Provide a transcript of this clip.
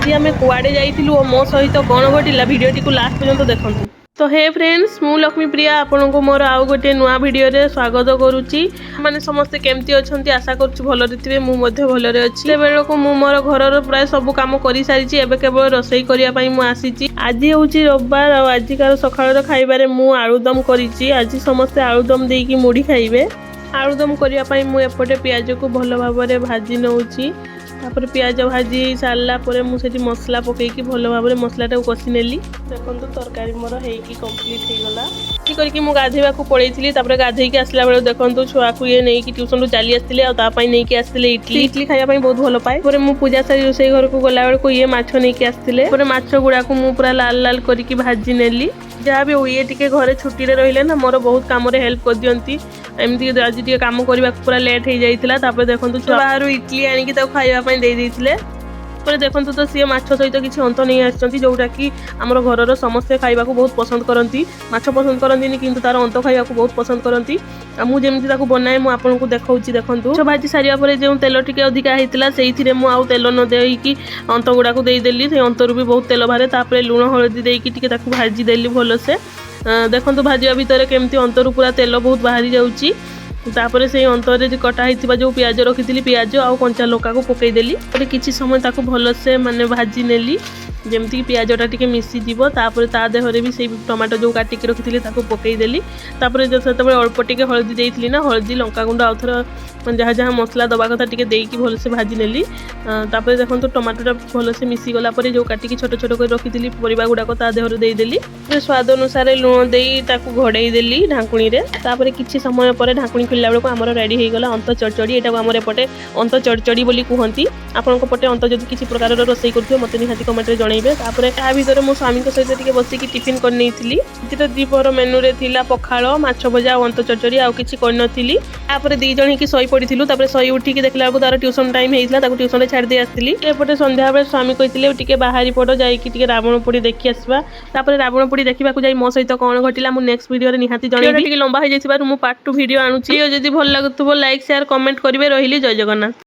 आज आम कुआड़े जाइलु और मो सहित कौन घटिला भिडियोटी को लास्ट पर्यंत देखूँ। तो हे फ्रेंड्स मु लक्ष्मी प्रिया आपन को मोर आउ गोटे नुआ वीडियो रे स्वागत करुच्ची। माने समस्ते केमती अच्छी आशा करुच्ची भलरे थे मुझे भलरे अच्छी बेल को मु मोर घर प्राय सब कम कर सारी एवं केवल रोसई करने मुझे आसी। आज हूँ रविवार और आजिकार सकाल खाइबारे मु आलुदम करी। आज समस्ते आलुदम देकी मुढ़ी खाइबे। आलुदम करने मुझे पियाज को भल भाव में भाजी नौची। तापर पियाज भाजी सारा पर मुझे मसला पकईकी भल भाव में मसलाटा कषि नेली। देखो तरकारी मोर होगी कम्प्लीट हो गला करके मुझे गाधेवा पड़े गाधे आसला बेले देखो छुआ को ये नहीं कि ट्यूशन चली आसते नहीं आसते इडली इडली खायापी बहुत भल पाए। फिर मुझे पूजा सारी रोसई घर को गला बेलू ये माछ नहीं आसते माछ गुड़ा को मुझे पूरा लाल लाल करके भाजी नेली। जहाँ भी ये टे घरे छुट्टी रहिले ना मोर बहुत कम हेल्प कर दियंती। एमती आज टे कम करने पूरा लेट हो जाता। देखो बाहर इडली आनिकी खाइबा देते। देखो तो सी माछ सहित किसी अंत नहीं आसती जोटा कि आम घर समस्ते खाइबा बहुत पसंद करती। माछ पसंद करती किंतु तार अंत खाइबा बहुत पसंद करती। मुझे बनाए मुझे आपको देखा देखो भाजी सारा जो तेल टिके अधिका होता से आउ तेल न देकी अंत गुड़ा को देदेली। से अंतरू भी बहुत तेल बाहर तापर लुण हलदी देकी भाजी देली भलसे। देखो भाजवा भितर केमती अंतरू पूरा तेल बहुत बाहरी जाऊँगी। तापर से अंतर कटा होता जो पियाज रखी पियाज आउ कंचा लंका को पकईदेली। किसी समय ताको भलसे माने भाजी नेली जमती कि पियाजटा टिके मिसीज तापर ता देहरे भी से टमाटो जो काटिक रखी पकईदेली। तापर जो अल्प टिके हलदी देती ना हलदी लंका गुंड आउ थर जहाँ जहाँ मसला दबा कथा टिके देकी भलसे भाजी नेली। तापर देखो टमाटोटा भलसे मिसीगला जो काटिकी छोट छोट कर रखी परिबा गुड़ाक ता देहरे देदेली। स्वाद अनुसार लुण दे घोड़ई देली ढाकुणी रे। तापर किछि समय पर ढाकुणी खोलला बेलू आमर रेडी हो गला अंत चड़चड़ी। एटा आमर एपटे अंत चड़चड़ी बोली कहती। आपन पटे अंत जब किसी प्रकार रोसई करुवे मत निहाती कमेंट जनइबे। तापर ता भीतर मो स्वामी सहित टिके बसिकी टिफिन कर नहीं दीपर मेनू रे थिला पखाल माछ भजा और अंत चड़चड़ी आउ किछि करनथिली। तापर दी जण की सई पड़िथिलु। तापर सई उठिकी देखला तार ट्यूशन टाइम हेइतला ताको ट्यूशन रे छाड़ दे आस्तिली। एपटे संध्या बेले स्वामी कहिथिले टिके बाहरी पड़ जाईकी टिके रावणपोड़ी देखि आसबा। तापर रावणपोड़ी देखा जाई मो सहित कौन घटिला मु नेक्स्ट वीडियो रे निहाती जनइबी। टिके लंबा हो जाइथिबारु मु पार्ट 2 वीडियो आनुची। जदि भल लागुथबो लाइक शेयर कमेंट करिवे। रहिली जय जगन्नाथ।